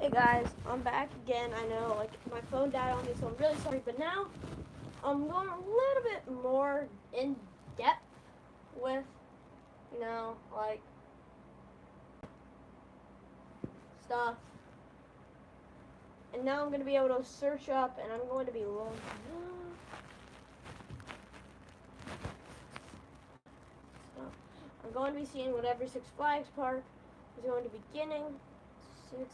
Hey guys, I'm back again. I know, my phone died on me, so I'm really sorry. But now I'm going a little bit more in depth with, stuff. And now I'm going to be able to search up, and I'm going to be looking. I'm going to be seeing what every Six Flags park is going to be beginning. Six Flags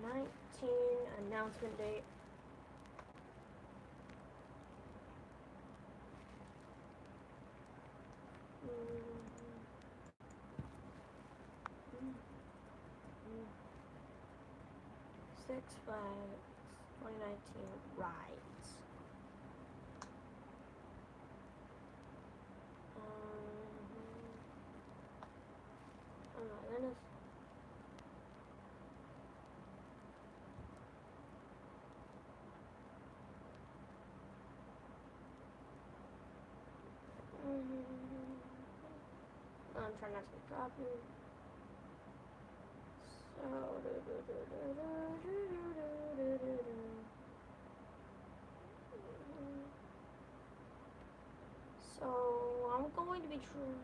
2019 announcement date. Six Flags 2019 rides. Oh my goodness. I'm trying not to get dropping. So I'm going to be trying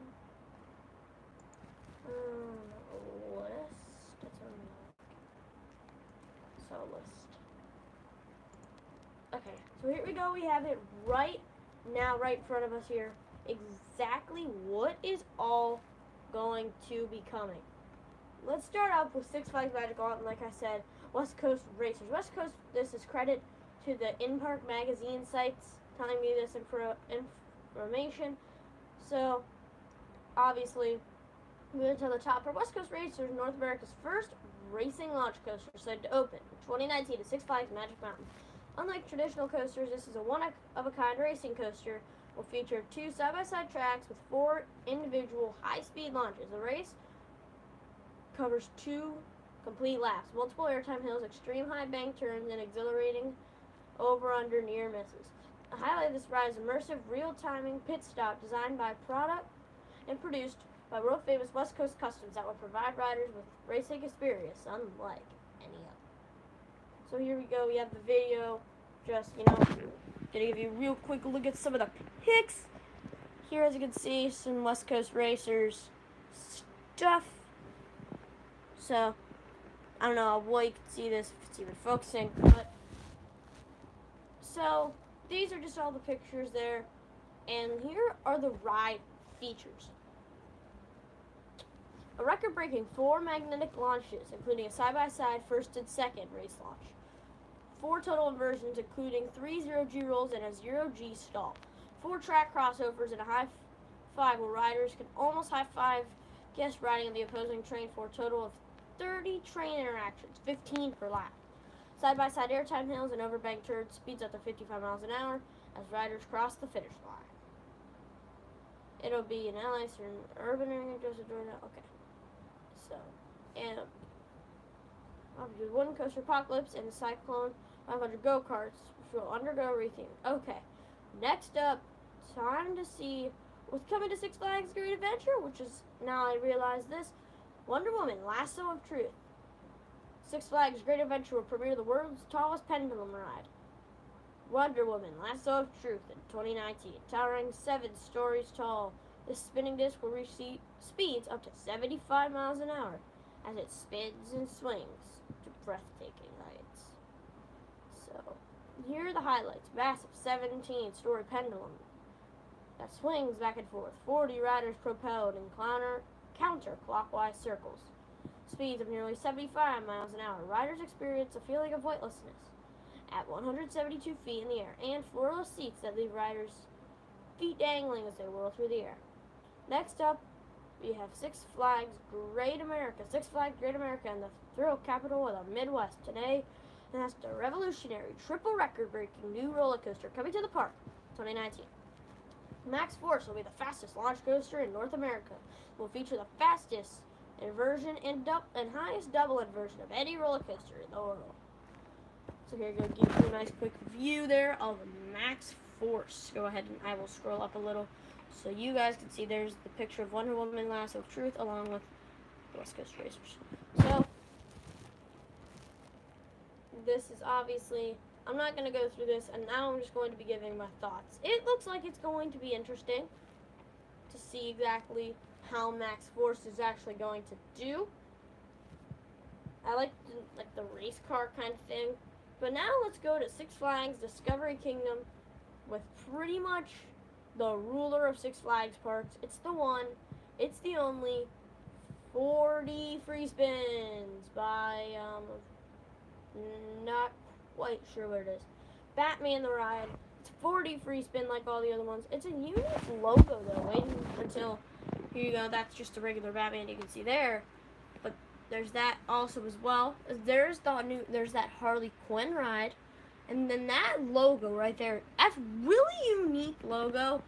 list. List. Okay, so here we go. We have it right now, right in front of us here. Exactly what is all going to be coming. Let's start off with Six Flags Magic Mountain. Like I said, West Coast Racers. West Coast. This is credit to the in-park magazine sites telling me this information. So, obviously, moving to the top for West Coast Racers, North America's first racing launch coaster said to open in 2019 at Six Flags Magic Mountain. Unlike traditional coasters, this is a one-of-a-kind racing coaster. Will feature two side-by-side tracks with four individual high-speed launches. The race covers two complete laps, multiple airtime hills, extreme high bank turns, and exhilarating over-under near misses. A highlight of this ride is immersive real-timing pit stop designed by product and produced by world-famous West Coast Customs that will provide riders with racing experience unlike any other. So here we go. We have the video. Just, gonna give you a real quick look at some of the pics. Here, as you can see, some West Coast Racers stuff. So, I don't know what you can see this, if it's even focusing, but so these are just all the pictures there, and here are the ride features. A record-breaking 4 magnetic launches, including a side-by-side first and second race launch. 4 total inversions, including 3 0G rolls and a 0G stall. 4 track crossovers and a high five where riders can almost high five guests riding on the opposing train for a total of 30 train interactions, 15 per lap. Side-by-side airtime hills and overbanked turns, speeds up to 55 miles an hour as riders cross the finish line. It'll be in LA or an urban area, Joseph Jordan. Okay. So, and I'll do Wooden Coaster Apocalypse and the Cyclone 500 go-karts, which will undergo retheming. Okay. Next up, time to see what's coming to Six Flags Great Adventure, which is, now I realize this, Wonder Woman, Lasso of Truth. Six Flags Great Adventure will premiere the world's tallest pendulum ride. Wonder Woman, Lasso of Truth in 2019. Towering 7 stories tall, this spinning disc will reach speeds up to 75 miles an hour as it spins and swings to breathtaking heights. So, here are the highlights. Massive 17-story pendulum that swings back and forth. 40 riders propelled in counter-clockwise circles. Speeds of nearly 75 miles an hour. Riders experience a feeling of weightlessness at 172 feet in the air, and floorless seats that leave riders' feet dangling as they whirl through the air. Next up, we have Six Flags Great America. Six Flags Great America in the thrill capital of the Midwest. Today, announced a revolutionary, triple record-breaking new roller coaster coming to the park 2019. Max Force will be the fastest launch coaster in North America. It will feature the fastest inversion and highest double inversion of any roller coaster in the world. So here, go give you a nice quick view there of Max Force. Go ahead and I will scroll up a little So you guys can see there's the picture of Wonder Woman, Lasso of Truth, along with the West Coast Racers. So this is obviously, I'm not going to go through this, and now I'm just going to be giving my thoughts. It looks like it's going to be interesting to see exactly how Max Force is actually going to do. I like the race car kind of thing. But now let's go to Six Flags Discovery Kingdom with pretty much the ruler of Six Flags Parks. It's the one, it's the only 40 free spins by, not quite sure what it is. Batman the Ride. It's 40 free spin like all the other ones. It's a unique logo though. Wait until, here you go, that's just a regular Batman you can see there. But there's that also as well. There's that Harley Quinn ride. And then that logo right there, that's really unique logo.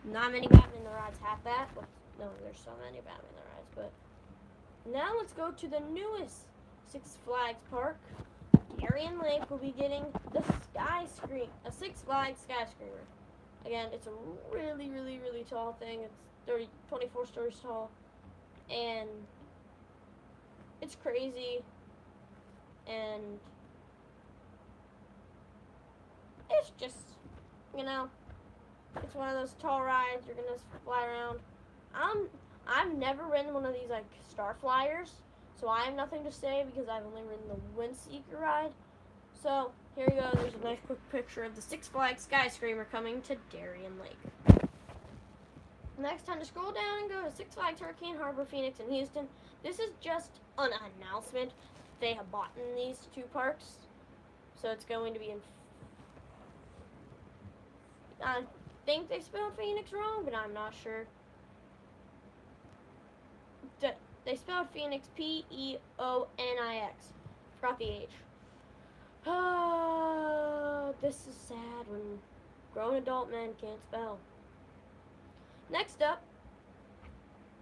Not many Batman the Rides have that. Well, no, there's so many Batman the Rides. But now let's go to the newest Six Flags Park. Darien Lake will be getting the a Six Flags Sky Screamer. Again, it's a really, really, really tall thing. It's 24 stories tall. And it's crazy. And it's just, it's one of those tall rides. You're going to fly around. I've never ridden one of these, like, Star Flyers. So I have nothing to say because I've only ridden the Windseeker ride. So here you go. There's a nice quick picture of the Six Flags Sky Screamer coming to Darien Lake. Next, time to scroll down and go to Six Flags Hurricane Harbor, Phoenix, and Houston. This is just an announcement. They have bought in these two parks. So it's going to be in... I think they spelled Phoenix wrong, but I'm not sure. They spelled Phoenix P-E-O-N-I-X. Forgot the H. This is sad when grown adult men can't spell. Next up,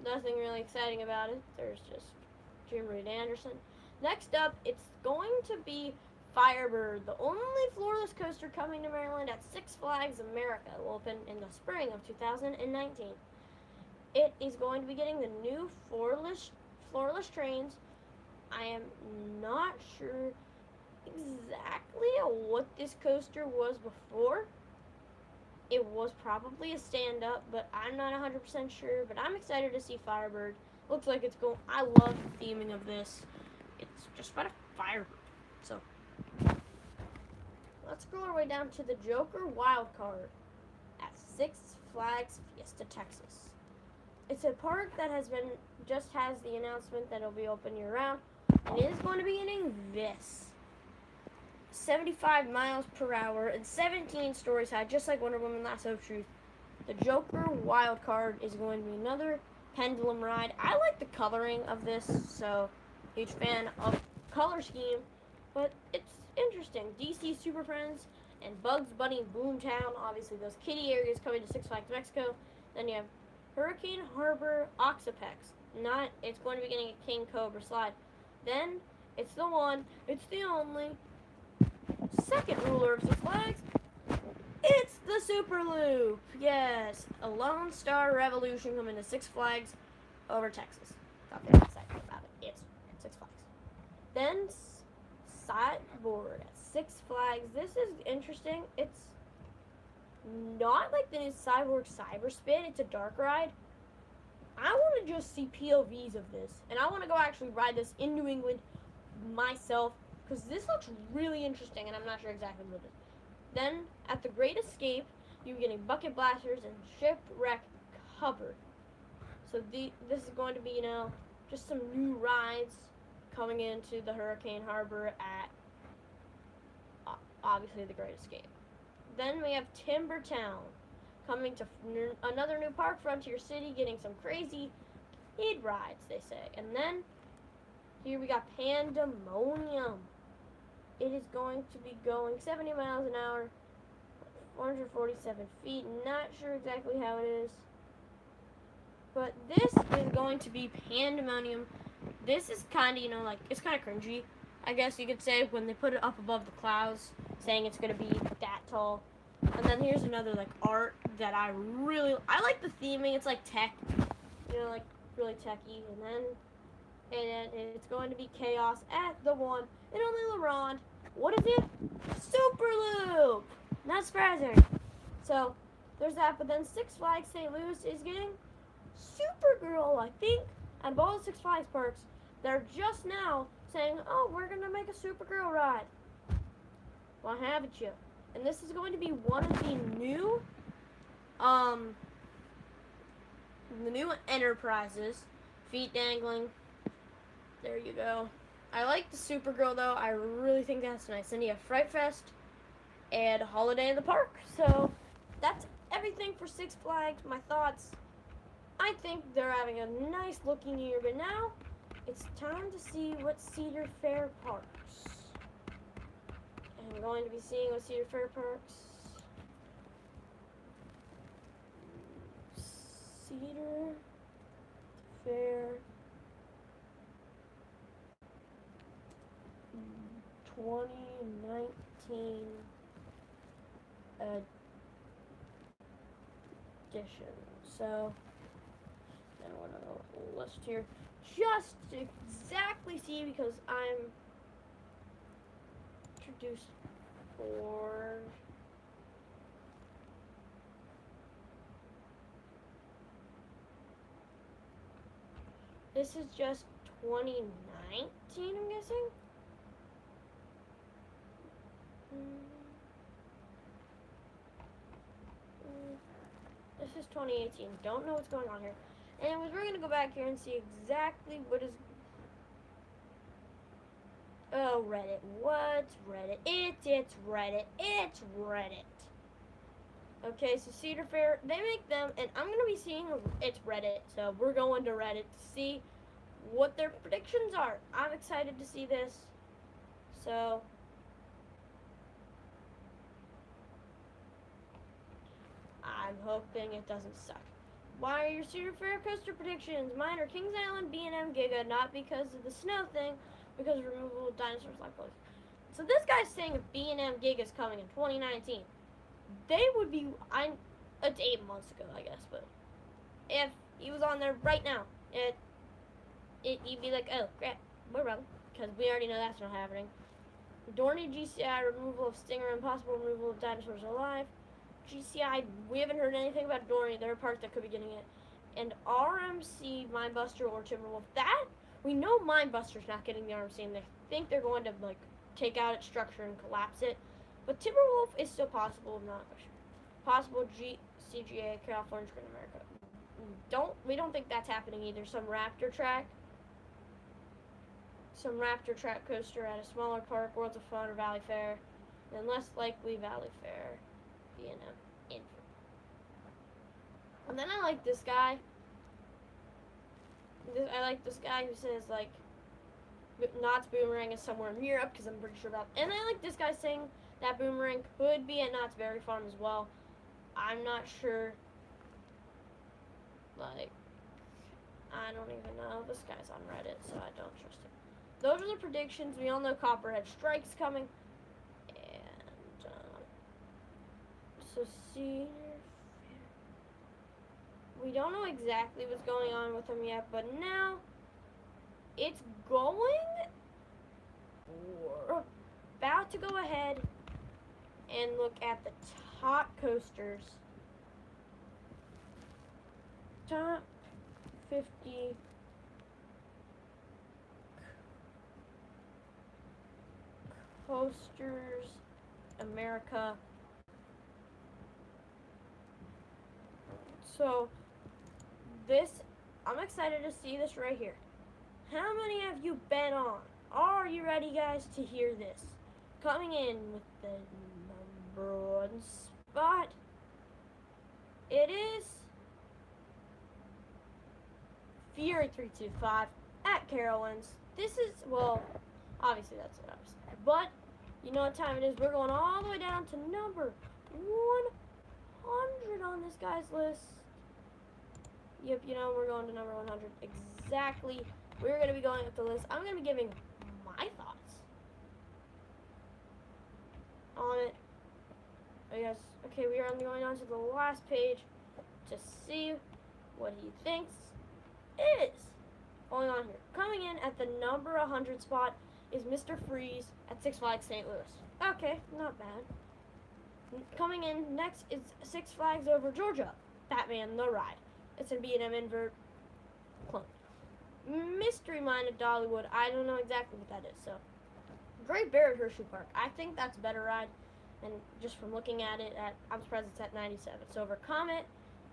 nothing really exciting about it. There's just Jim Reed Anderson. Next up, it's going to be Firebird, the only floorless coaster coming to Maryland at Six Flags America. It will open in the spring of 2019. It is going to be getting the new floorless trains. I am not sure exactly what this coaster was before. It was probably a stand-up, but I'm not 100% sure. But I'm excited to see Firebird. Looks like it's going. I love the theming of this. It's just about a Firebird. So let's scroll our way down to the Joker Wild Card at Six Flags Fiesta, Texas. It's a park that has the announcement that it'll be open year-round, and it is going to be getting this 75 miles per hour and 17 stories high, just like Wonder Woman Lasso of Truth. The Joker Wild Card is going to be another pendulum ride. I like the coloring of this, so huge fan of color scheme, but it's interesting. DC Super Friends and Bugs Bunny Boomtown, obviously those kiddie areas coming to Six Flags Mexico. Then you have Hurricane Harbor Oxapex. It's going to be getting a King Cobra slide. Then it's the only second ruler of Six Flags. It's the Super Loop. Yes, a Lone Star Revolution coming to Six Flags over Texas. Not very excited about it. It's Six Flags. Then Sideboard at Six Flags. This is interesting. It's not like the new Cyborg Cyberspin. It's a dark ride. I want to just see POVs of this, and I want to go actually ride this in New England myself, because this looks really interesting, and I'm not sure exactly what it is. Then, at the Great Escape, you're getting Bucket Blasters and Shipwreck Covered. So this is going to be, just some new rides coming into the Hurricane Harbor at, obviously, the Great Escape. Then we have Timber Town coming to another new park, Frontier City, getting some crazy kid rides, they say. And then here we got Pandemonium. It is going to be going 70 miles an hour, 447 feet. Not sure exactly how it is. But this is going to be Pandemonium. This is kind of, it's kind of cringy, I guess you could say, when they put it up above the clouds, saying it's going to be that tall. And then here's another, art that I like the theming. It's like tech, you know, like really techy. And then it's going to be Chaos at the 1 and only LeBron. What is it? Super Loop. Not surprising. So there's that. But then Six Flags St. Louis is getting Supergirl, I think. And both Six Flags parks, they're just now saying, oh, we're going to make a Supergirl ride. Well, haven't you? And this is going to be one of the new enterprises. Feet dangling. There you go. I like the Supergirl, though. I really think that's nice. And you have Fright Fest and Holiday in the Park. So that's everything for Six Flags. My thoughts. I think they're having a nice looking year. But now it's time to see what Cedar Fair parks. I'm going to be seeing what Cedar Fair parks. Cedar Fair 2019 edition. So, I want a list here just to exactly see because I'm introduced for this is just 2019, I'm guessing. This is 2018. Don't know what's going on here. Anyways, we're gonna go back here and see exactly what is. Oh, Reddit. What's Reddit? It's Reddit. It's Reddit. Okay, so Cedar Fair, they make them, and I'm going to be seeing it's Reddit. So we're going to Reddit to see what their predictions are. I'm excited to see this. So I'm hoping it doesn't suck. Why are your Cedar Fair coaster predictions? Mine are Kings Island, B&M Giga, not because of the snow thing, because of removal of dinosaurs like those. So this guy's saying if B&M Giga is coming in 2019, they would be, it's 8 months ago, I guess, but if he was on there right now, you'd be like, oh, crap, we're wrong, because we already know that's not happening. Dorney GCI, removal of Stinger, and possible removal of dinosaurs alive. GCI, we haven't heard anything about Dorney. They're a park that could be getting it. And RMC, Mindbuster, or Timberwolf. That, we know Mindbuster's not getting the RMC, and they think they're going to, like, take out its structure and collapse it. But Timberwolf is still possible, not sure. Possible CGA, California, Great America. We don't think that's happening either. Some Raptor track coaster at a smaller park, Worlds of Fun or Valley Fair. And less likely Valley Fair. B&M. And then I like this guy. I like this guy who says, like, Knott's Boomerang is somewhere in Europe, because I'm pretty sure about. And I like this guy saying that Boomerang could be at Knott's Berry Farm as well. I'm not sure. Like, I don't even know. This guy's on Reddit, so I don't trust him. Those are the predictions. We all know Copperhead Strike's coming. And, so Cedar Fair. We don't know exactly what's going on with him yet, but now it's going. We're about to go ahead and look at the top coasters. Top 50 coasters, America. So this, I'm excited to see this right here. How many have you been on? Are you ready, guys, to hear this? Coming in with the number 1 spot, it is Fury 325 at Carowinds. This is, well, obviously that's what I was saying, but you know what time it is. We're going all the way down to number 100 on this guy's list. Yep, you know, we're going to number 100 exactly. We're going to be going up the list. I'm going to be giving my thoughts on it. Oh, yes. Okay, we are going on to the last page to see what he thinks is going on here. Coming in at the number 100 spot is Mr. Freeze at Six Flags St. Louis. Okay, not bad. Coming in next is Six Flags Over Georgia, Batman the Ride. It's a B&M invert clone. Mystery Mine at Dollywood, I don't know exactly what that is, so. Great Bear at Hershey Park, I think that's a better ride, and just from looking at it, I'm surprised it's at 97. Silver Comet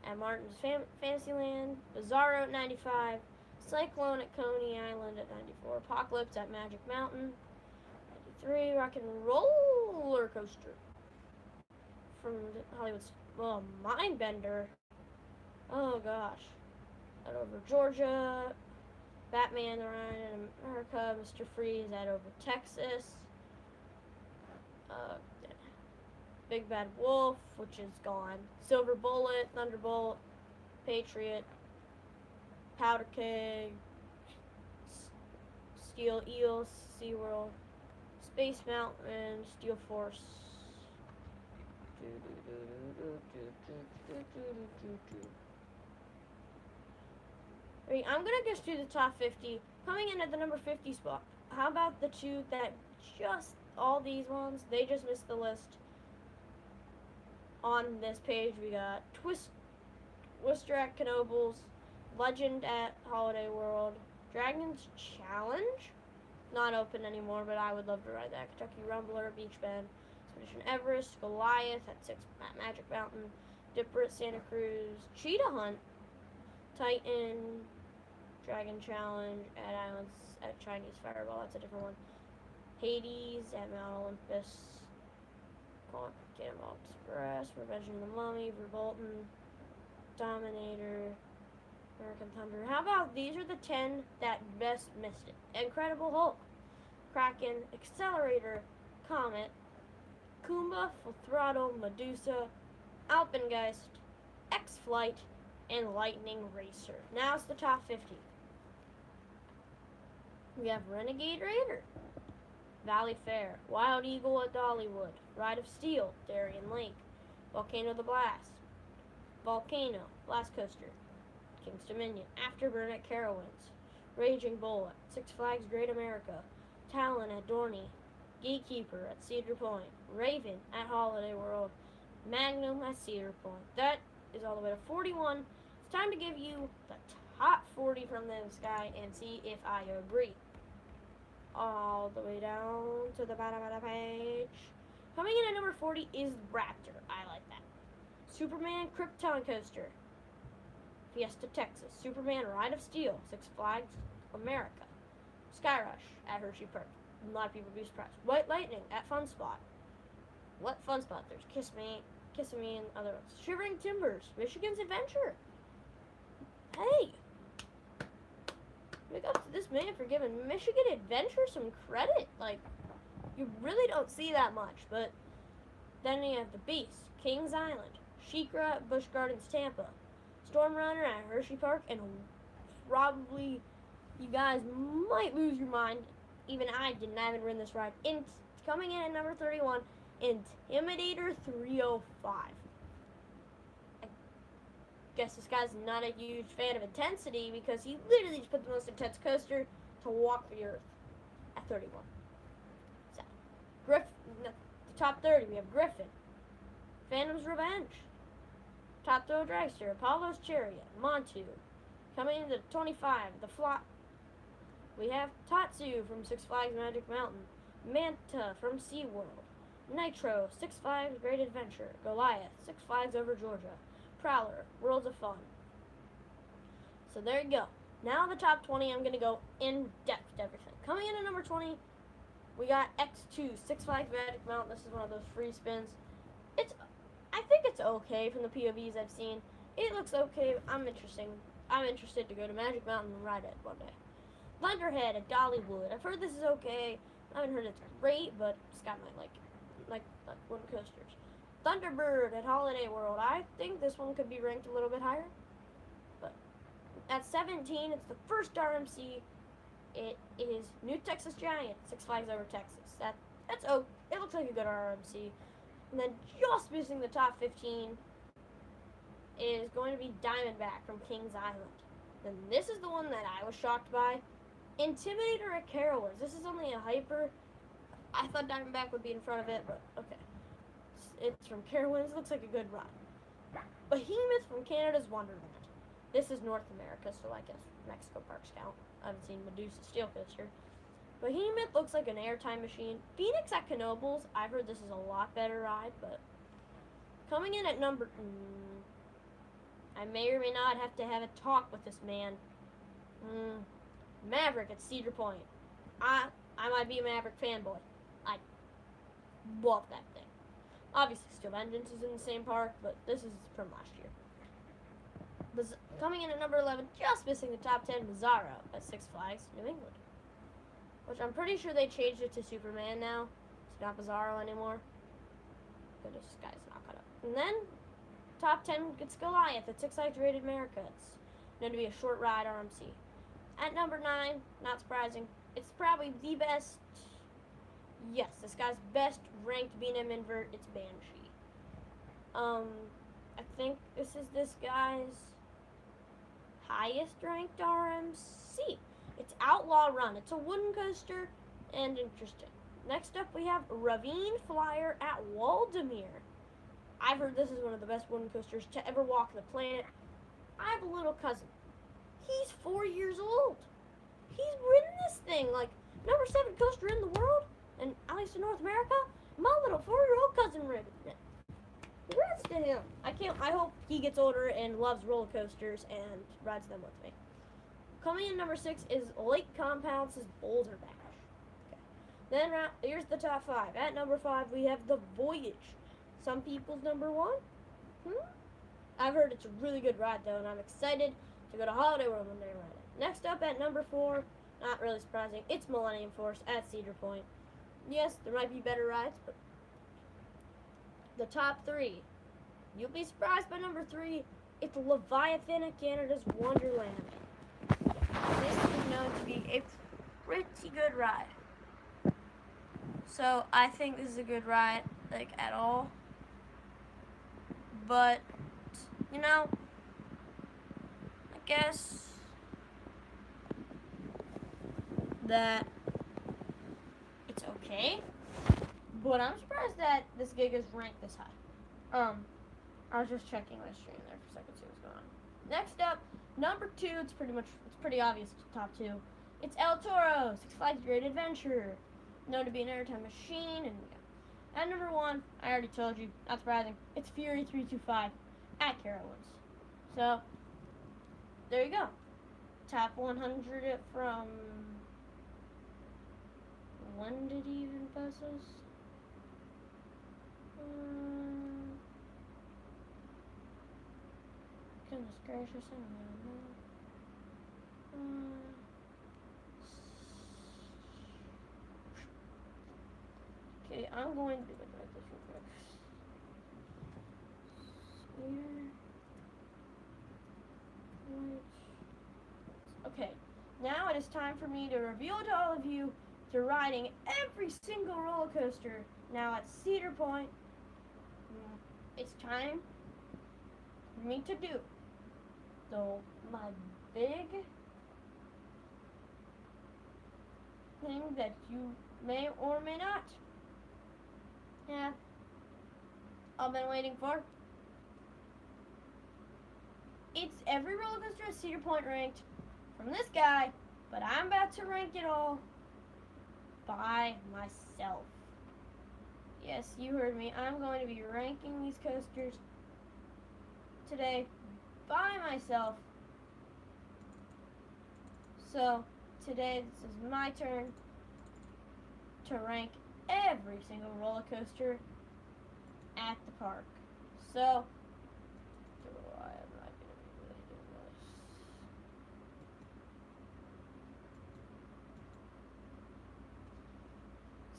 at Martin's Fantasyland, Bizarro at 95, Cyclone at Coney Island at 94, Apocalypse at Magic Mountain, 93, Rock and Roller Coaster from Hollywood's, well, Mindbender, oh gosh, at Over Georgia, Batman the Ride in America, Mr. Freeze at Over Texas, Big Bad Wolf, which is gone, Silver Bullet, Thunderbolt, Patriot, Powder Keg, Steel Eel, SeaWorld, Space Mountain, Steel Force. I'm gonna just do the top 50. Coming in at the number 50 spot. How about the two that just, all these ones, they just missed the list. On this page, we got Twister at Knoebels, Legend at Holiday World, Dragon's Challenge, not open anymore, but I would love to ride that. Kentucky Rumbler, Beach Bend, Expedition Everest, Goliath at Magic Mountain, Dipper at Santa Cruz, Cheetah Hunt, Titan, Dragon Challenge at Islands at Chinese Fireball, that's a different one. Hades at Mount Olympus, Cannonball Express, Revenge of the Mummy, Verbolten, Dominator, American Thunder. How about these are the 10 that best missed it? Incredible Hulk, Kraken, Accelerator, Comet, Kumba, Full Throttle, Medusa, Alpengeist, X-Flight, and Lightning Racer. Now it's the top 50. We have Renegade Raider, Valley Fair, Wild Eagle at Dollywood, Ride of Steel, Darien Lake, Volcano the Blast, Volcano, Blast Coaster, King's Dominion, Afterburn at Carowinds, Raging Bull at Six Flags Great America, Talon at Dorney, Gatekeeper at Cedar Point, Raven at Holiday World, Magnum at Cedar Point. That is all the way to 41. It's time to give you the top 40 from this guy and see if I agree. All the way down to the bottom of the page. Coming in at number 40 is Raptor. I like that. Superman Krypton Coaster, Fiesta, Texas. Superman Ride of Steel, Six Flags America. Sky Rush at Hershey Park. A lot of people would be surprised. White Lightning at Fun Spot. What Fun Spot? There's Kiss Me, and other ones. Shivering Timbers, Michigan's Adventure. Hey! Big up to this man for giving Michigan Adventure some credit. Like, you really don't see that much. But then you have The Beast, Kings Island, SheiKra at Busch Gardens, Tampa, Storm Runner at Hershey Park, and probably you guys might lose your mind. Even I didn't. I haven't ridden this ride. Coming in at number 31, Intimidator 305. I guess this guy's not a huge fan of intensity because he literally just put the most intense coaster to walk the earth at 31. So, the top 30, we have Griffin, Phantom's Revenge, Top Thrill Dragster, Apollo's Chariot, Montu. Coming into 25, The Flop. We have Tatsu from Six Flags Magic Mountain, Manta from SeaWorld, Nitro, Six Flags Great Adventure, Goliath, Six Flags Over Georgia, Prowler, Worlds of Fun. So there you go. Now the top 20, I'm going to go in depth to everything. Coming in at number 20, we got X2, Six Flags Magic Mountain. This is one of those free spins. I think it's okay from the POVs I've seen. It looks okay. I'm interested to go to Magic Mountain and ride it one day. Thunderhead at Dollywood. I've heard this is okay. I haven't heard it's great, but Scott might like it. Like wooden coasters. Thunderbird at Holiday World. I think this one could be ranked a little bit higher. But at 17, it's the first RMC. It is New Texas Giant, Six Flags Over Texas. It looks like a good RMC. And then just missing the top 15 is going to be Diamondback from Kings Island. Then this is the one that I was shocked by. Intimidator at Carowinds. This is only a hyper. I thought Diamondback would be in front of it, but okay. It's from Carowinds. Looks like a good ride. Behemoth from Canada's Wonderland. This is North America, so I guess Mexico parks count. I haven't seen Medusa Steel Coaster. Behemoth looks like an airtime machine. Phoenix at Knoebels. I've heard this is a lot better ride, but coming in at number... I may or may not have to have a talk with this man. Maverick at Cedar Point. I might be a Maverick fanboy. I love that thing. Obviously, Steel Vengeance is in the same park, but this is from last year. Coming in at number 11, just missing the top 10, Bizarro at Six Flags New England. Which I'm pretty sure they changed it to Superman now. It's not Bizarro anymore. Goodness, this guy's not cut up. And then, top 10 gets Goliath at Six Flags Rated America. It's known to be a short ride RMC. At number 9, not surprising, it's probably the best, yes, this guy's best ranked B&M invert, it's Banshee. I think this is this guy's highest ranked RMC. It's Outlaw Run. It's a wooden coaster and interesting. Next up we have Ravine Flyer at Waldameer. I've heard this is one of the best wooden coasters to ever walk the planet. I have a little cousin. He's 4 years old. He's ridden this thing, like number 7 coaster in the world, and at least in North America. My little 4-year-old cousin ridden it. Congrats to him. I hope he gets older and loves roller coasters and rides them with me. Coming in number 6 is Lake Compounds' Boulder Bash. Okay. Then here's the top 5. At number 5 we have the Voyage. Some people's number 1. I've heard it's a really good ride though, and I'm excited to go to Holiday World one day and ride it. Next up at number 4, not really surprising, it's Millennium Force at Cedar Point. Yes, there might be better rides, but the top 3. You'll be surprised by number 3. It's Leviathan at Canada's Wonderland. This is known to be a pretty good ride. So I think this is a good ride, like at all. But, you know, I guess that it's okay. But I'm surprised that this gig is ranked this high. I was just checking my stream there for a second to see what's going on. Next up, number 2, it's pretty obvious top 2. It's El Toro, Six Flags Great Adventure. Known to be an airtime machine, and yeah. At number 1, I already told you, not surprising, it's Fury 325 at Carowinds. So, there you go. Top 100 from, when did he even pass us? Goodness gracious, I don't know. Okay, I'm going to look at this real quick. Okay, now it is time for me to reveal to all of you to riding every single roller coaster now at Cedar Point. It's time for me to do my big thing that you may or may not have all been waiting for. It's every roller coaster at Cedar Point ranked from this guy, but I'm about to rank it all by myself. Yes, you heard me. I'm going to be ranking these coasters today by myself. So, today this is my turn to rank every single roller coaster at the park. So, I'm not going to be really doing this.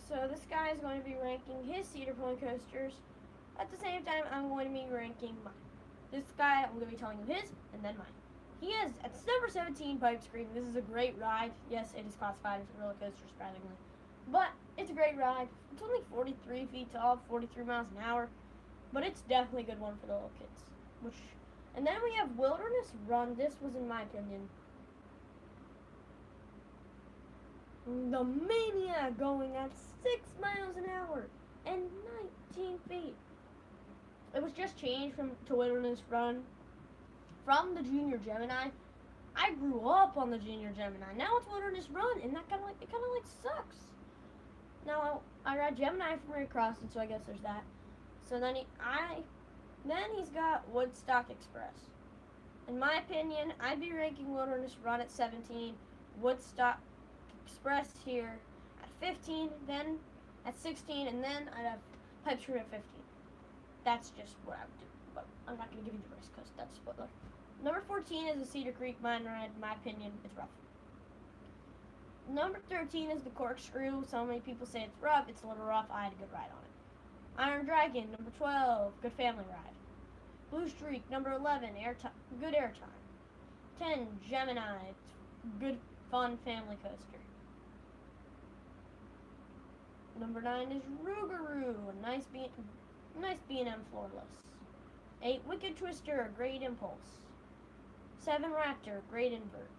So this guy is going to be ranking his Cedar Point coasters. At the same time, I'm going to be ranking mine. This guy, I'm going to be telling you his, and then mine. He is at number 17, Pipe Scream. This is a great ride. Yes, it is classified as a roller coaster, surprisingly. But It's a great ride. It's only 43 feet tall, 43 miles an hour, but it's definitely a good one for the little kids. And then we have Wilderness Run. This was, in my opinion, the Maniac, going at 6 miles an hour and 19 feet. It was just changed to Wilderness Run from the Junior Gemini. I grew up on the Junior Gemini. Now it's Wilderness Run, and that kind of sucks. Now I ride Gemini from Ray Crossing, so I guess there's that. So then he's got Woodstock Express. In my opinion, I'd be ranking Wilderness Run at 17, Woodstock Express here at 15, then at 16, and then I'd have Pipe Scream at 15. That's just what I would do, but I'm not going to give you the rest because that's a spoiler. Number 14 is the Cedar Creek Mine Ride. In my opinion, it's rough. Number 13 is the Corkscrew. So many people say it's rough. It's a little rough. I had a good ride on it. Iron Dragon, number 12, good family ride. Blue Streak, number 11, good airtime. 10, Gemini, good fun family coaster. Number 9 is Rougarou, a nice B&M floorless. 8, Wicked Twister, a great impulse. 7, Raptor, great invert.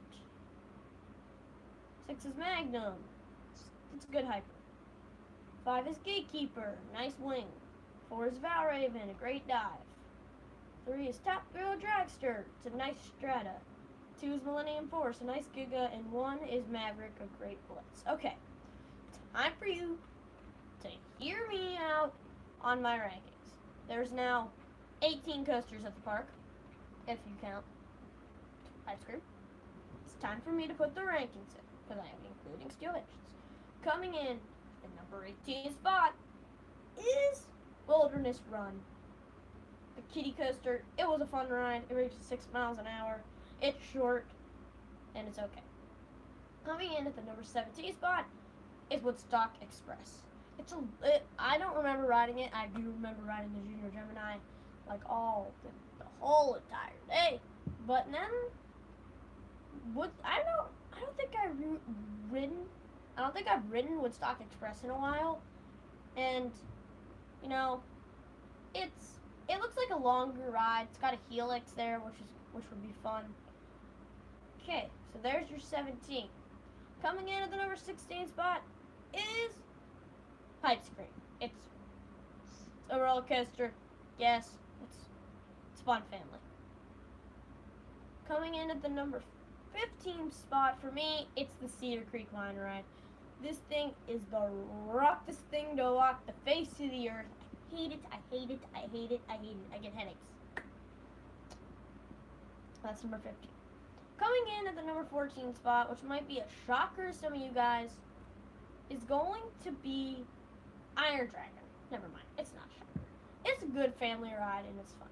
6 is Magnum, it's a good hyper. 5 is Gatekeeper, nice wing. 4 is Valraven, a great dive. 3 is Top Girl Dragster, it's a nice strata. 2 is Millennium Force, a nice Giga, and 1 is Maverick, a great blitz. Okay, time for you to hear me out on my rankings. There's now 18 coasters at the park, if you count Pipe Scream. It's time for me to put the rankings in, because I am including Steel Engines. Coming in the number 18 spot is Wilderness Run. The kiddie coaster, it was a fun ride. It reaches 6 miles an hour. It's short, and it's okay. Coming in at the number 17 spot is Woodstock Express. I don't remember riding it. I do remember riding the Junior Gemini like the whole entire day. But then, I don't think I've ridden Woodstock Express in a while, and you know, it looks like a longer ride. It's got a helix there, which would be fun. Okay, so there's your 17. Coming in at the number 16 spot is Pipe Scream. It's a roller coaster. Yes, it's fun family. Coming in at the number 15 spot for me, it's the Cedar Creek Mine Ride. This thing is the roughest thing to walk the face of the earth. I hate it, I hate it, I hate it, I hate it. I get headaches. That's number 15. Coming in at the number 14 spot, which might be a shocker to some of you guys, is going to be Iron Dragon. Never mind, it's not a shocker. It's a good family ride and it's fun.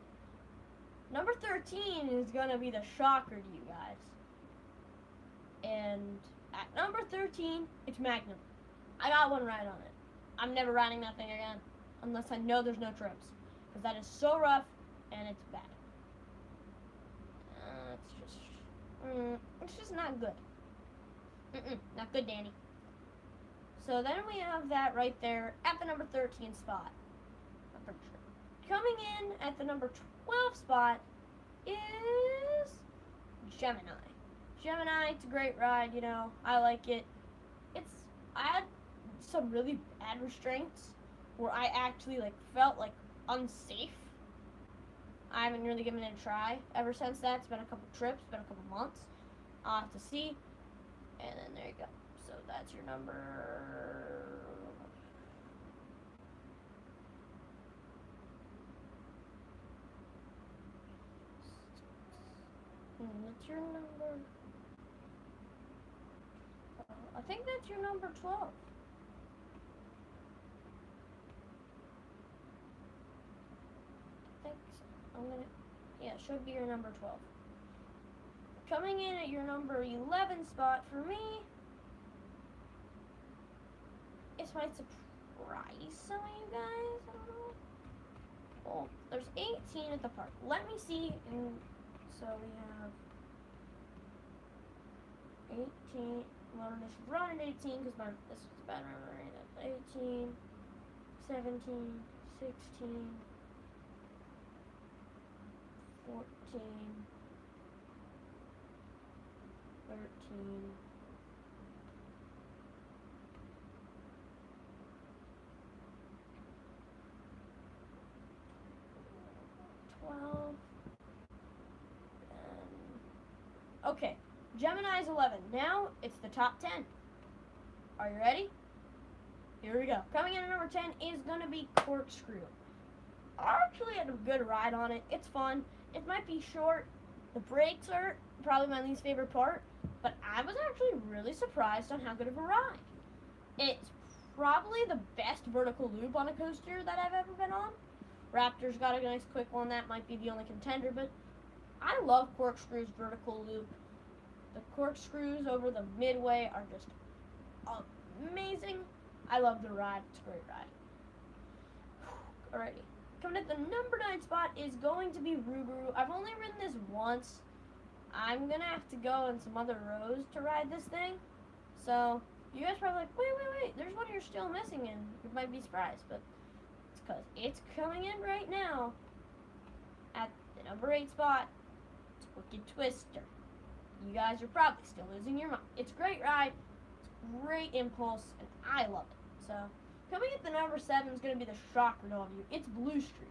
Number 13 is going to be the shocker to you guys. And at number 13, it's Magnum. I got one ride on it. I'm never riding that thing again unless I know there's no trips, because that is so rough and it's bad. It's just not good. Not good, Danny. So then we have that right there at the number 13 spot. I'm pretty sure. Coming in at the number 12 spot is Gemini. Gemini, it's a great ride, you know. I like it. I had some really bad restraints where I actually felt unsafe. I haven't really given it a try ever since that. It's been a couple trips, been a couple months. I'll have to see. And then there you go. So that's your number. That's your number. I think that's your number 12. I think so. Yeah, it should be your number 12. Coming in at your number 11 spot for me, this might surprise some of you guys. I don't know. Well, there's 18 at the park. Let me see. So we have 18. Wilderness Run at 18 because this was a bad memory. That's 18, 17, 16, 14, 13, 12, and okay, Gemini's 11. Now it's the top 10. Are you ready? Here we go. Coming in at number 10 is going to be Corkscrew. I actually had a good ride on it. It's fun. It might be short. The brakes are probably my least favorite part, but I was actually really surprised on how good of a ride. It's probably the best vertical loop on a coaster that I've ever been on. Raptor's got a nice quick one. That might be the only contender, but I love Corkscrew's vertical loop. The corkscrews over the midway are just amazing. I love the ride. It's a great ride. Alrighty. Coming at the number 9 spot is going to be Rougarou. I've only ridden this once. I'm going to have to go in some other rows to ride this thing. So, you guys are probably like, wait. There's one you're still missing, and you might be surprised. But it's because it's coming in right now at the number 8 spot. It's Wicked Twister. You guys are probably still losing your mind. It's a great ride. It's great impulse, and I love it. So, coming at the number 7 is going to be the shocker to all of you. It's Blue Streak.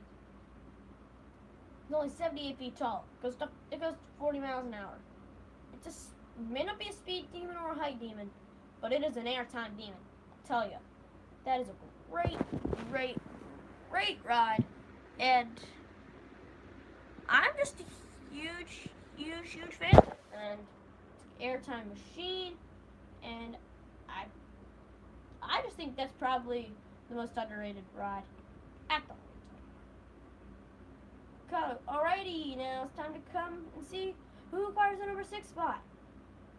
It's only 78 feet tall. It goes 40 miles an hour. It may not be a speed demon or a height demon, but it is an airtime demon. I'll tell you. That is a great ride. And I'm just a huge fan. And it's an airtime machine. And I just think that's probably the most underrated ride at the moment. Alrighty, now it's time to come and see who acquires the number 6 spot.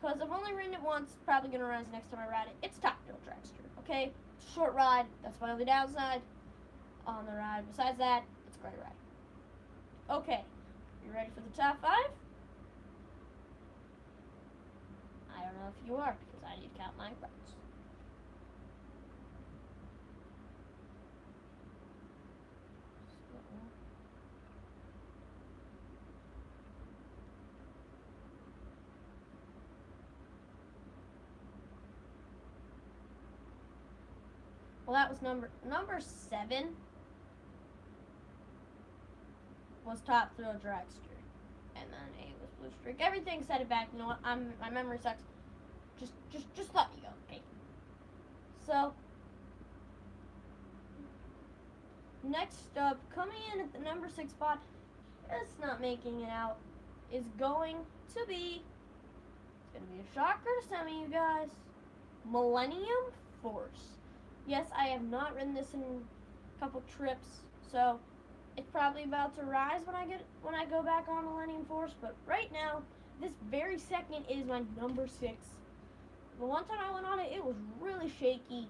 Because I've only ridden it once, probably going to rise next time I ride it. It's Top Thrill Dragster, okay? Short ride, that's my only downside on the ride. Besides that, it's a great ride. Okay, you ready for the top 5? I don't know if you are, because I need to count my rides. Well, that was number 7 was Top Thrill Dragster, and then 8 was Blue Streak. Everything set it back. You know what? My memory sucks. Just let me go, okay? So next up, coming in at the number 6 spot, just not making it out, is going to be. It's gonna be a shocker to some of you guys. Millennium Force. Yes, I have not ridden this in a couple trips, so it's probably about to rise when I go back on Millennium Force. But right now, this very second is my number 6. The one time I went on it, it was really shaky.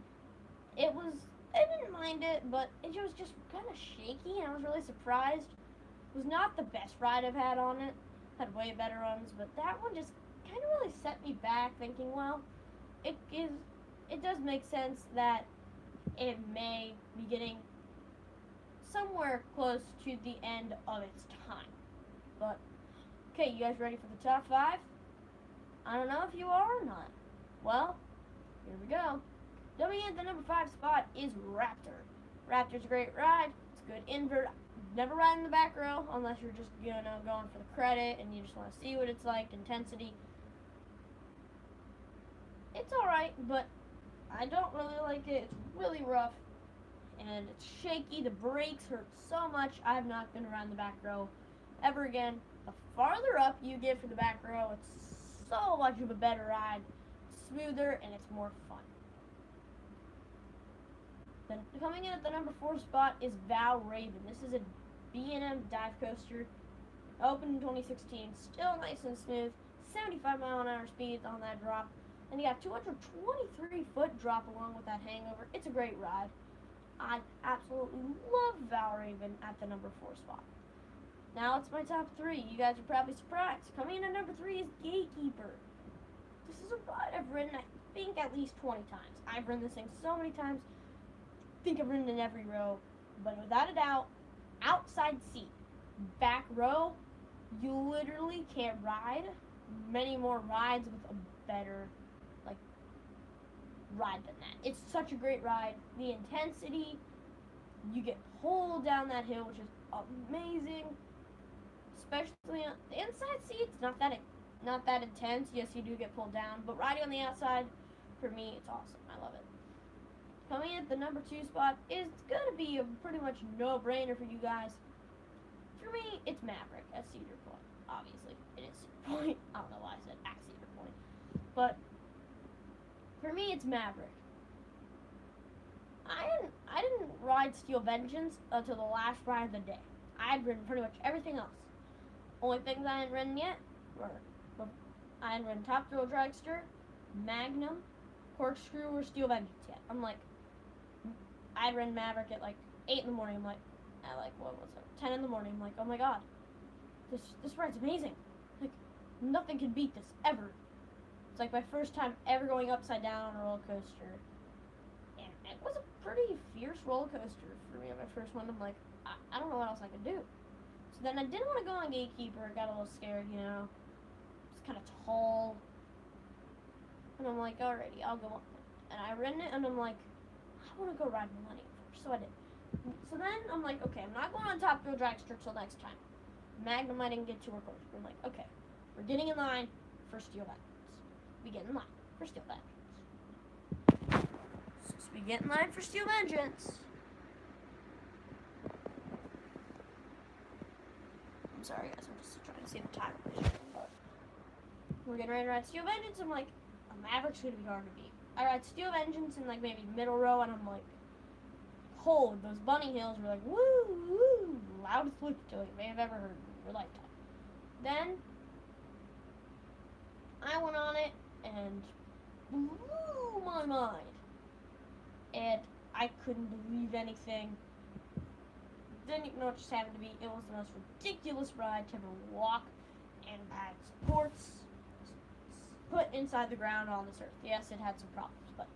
I didn't mind it, but it was just kind of shaky, and I was really surprised. It was not the best ride I've had on it. Had way better ones, but that one just kind of really set me back, thinking, well, it does make sense that it may be getting somewhere close to the end of its time. But, okay, you guys ready for the top 5? I don't know if you are or not. Well, here we go. Coming in at the number 5 spot is Raptor. Raptor's a great ride. It's a good invert. Never ride in the back row unless you're just, going for the credit and you just want to see what it's like, intensity. It's alright, but I don't really like it. It's really rough, and it's shaky. The brakes hurt so much. I've not been around the back row ever again. The farther up you get for the back row, it's so much of a better ride. It's smoother, and it's more fun. Then coming in at the number 4 spot is Valravn. This is a B&M dive coaster. Opened in 2016. Still nice and smooth. 75 mile an hour speeds on that drop. And you got 223-foot drop along with that hangover. It's a great ride. I absolutely love Valravn at the number 4 spot. Now it's my top 3. You guys are probably surprised. Coming in at number 3 is Gatekeeper. This is a ride I've ridden, I think at least 20 times. I've ridden this thing so many times. I think I've ridden in every row. But without a doubt, outside seat, back row, you literally can't ride many more rides with a better ride than that. It's such a great ride. The intensity, you get pulled down that hill, which is amazing. Especially on the inside seats, not that intense. Yes, you do get pulled down, but riding on the outside, for me, it's awesome. I love it. Coming in at the number 2 spot is gonna be a pretty much no-brainer for you guys. For me, it's Maverick at Cedar Point. Obviously, it is Cedar Point. I don't know why I said at Cedar Point, but for me, it's Maverick. I didn't ride Steel Vengeance until the last ride of the day. I had ridden pretty much everything else. Only things I hadn't ridden yet were I hadn't ridden Top Thrill Dragster, Magnum, Corkscrew, or Steel Vengeance yet. I'm like, I had ridden Maverick at like 8 in the morning. I'm like, at like, what was it, 10 in the morning. I'm like, oh my god, this ride's amazing. Like, nothing can beat this ever. It's like my first time ever going upside down on a roller coaster. And it was a pretty fierce roller coaster for me on my first one. I'm like, I don't know what else I could do. So then I didn't want to go on Gatekeeper. I got a little scared, you know. It's kind of tall. And I'm like, alrighty, I'll go on. And I ridden it, and I'm like, I want to go ride Millennium first. So I did. So then I'm like, okay, I'm not going on Top Thrill Dragster till next time. Magnum I didn't get to, or course. I'm like, okay, we're getting in line for Steel Vengeance. We get in line for Steel Vengeance. So we get in line for Steel Vengeance. I'm sorry, guys. I'm just trying to see the time. But we're getting ready to ride Steel Vengeance. I'm like, Maverick's gonna be hard to beat. I ride Steel Vengeance in like maybe middle row, and I'm like, hold. Those bunny hills were like, woo, woo, loudest loop you may have ever heard in your lifetime. Then I went on it and blew my mind. And I couldn't believe anything. Didn't even know what just happened to me. It was the most ridiculous ride to ever walk and had supports put inside the ground on this earth. Yes, it had some problems, but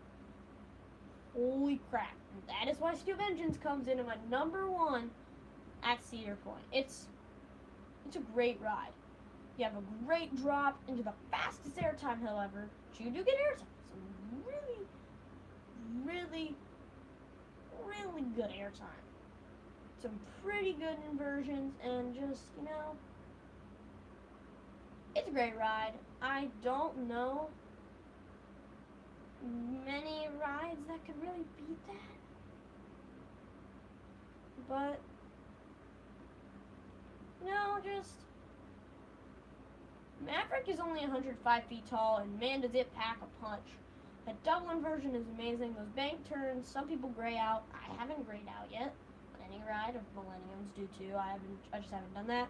holy crap. That is why Steel Vengeance comes in at my number 1 at Cedar Point. It's a great ride. You have a great drop into the fastest airtime hill ever. But you do get airtime. Some really good airtime. Some pretty good inversions, and just, you know, it's a great ride. I don't know many rides that could really beat that. But, you know, just Maverick is only 105 feet tall, and man, does it pack a punch. That double inversion is amazing. Those bank turns, some people gray out. I haven't grayed out yet on any ride. Of Millenniums do too. I just haven't done that.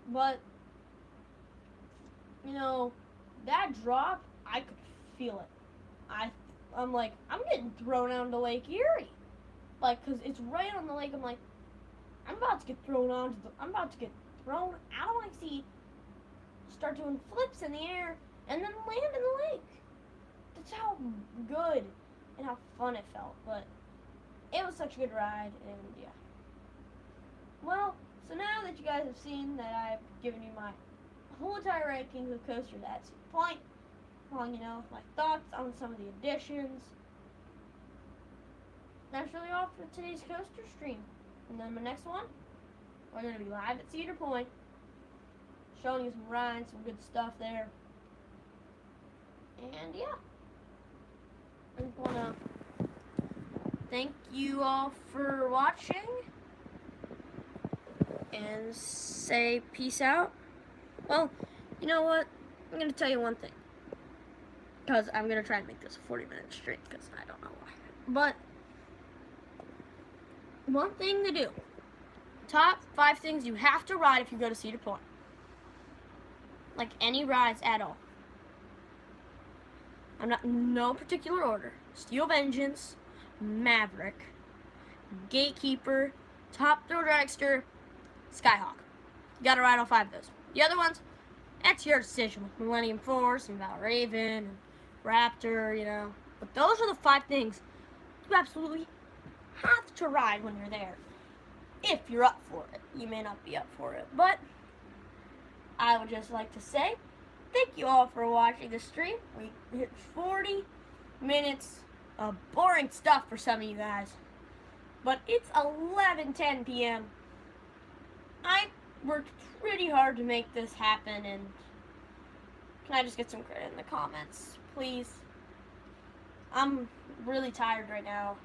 But, you know, that drop, I could feel it. I'm like, I'm getting thrown out into Lake Erie. Like, cause it's right on the lake. I'm like, I'm about to get thrown out of my seat, start doing flips in the air, and then land in the lake. That's how good and how fun it felt. But it was such a good ride, and yeah. Well, so now that you guys have seen that I've given you my whole entire rankings of coasters at Cedar Point, along, you know, my thoughts on some of the additions, that's really all for today's coaster stream. And then my next one, we're going to be live at Cedar Point, showing you some rides, some good stuff there. And yeah, I just want to thank you all for watching and say peace out. Well, you know what? I'm going to tell you one thing, because I'm going to try and make this a 40-minute stream, because I don't know why. But one thing to do. Top 5 things you have to ride if you go to Cedar Point. Like any rides at all. I'm not in no particular order. Steel Vengeance, Maverick, Gatekeeper, Top Thrill Dragster, Skyhawk. You gotta ride all 5 of those. The other ones, that's your decision. With Millennium Force and Valraven and Raptor, you know. But those are the 5 things you absolutely have to ride when you're there. If you're up for it. You may not be up for it. But I would just like to say thank you all for watching the stream. We hit 40 minutes of boring stuff for some of you guys. But it's 11:10 p.m. I worked pretty hard to make this happen, and can I just get some credit in the comments, please? I'm really tired right now.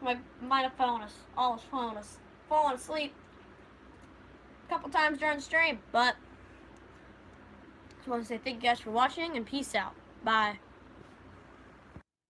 I might have fallen asleep a couple times during the stream, but I just want to say thank you guys for watching, and peace out. Bye.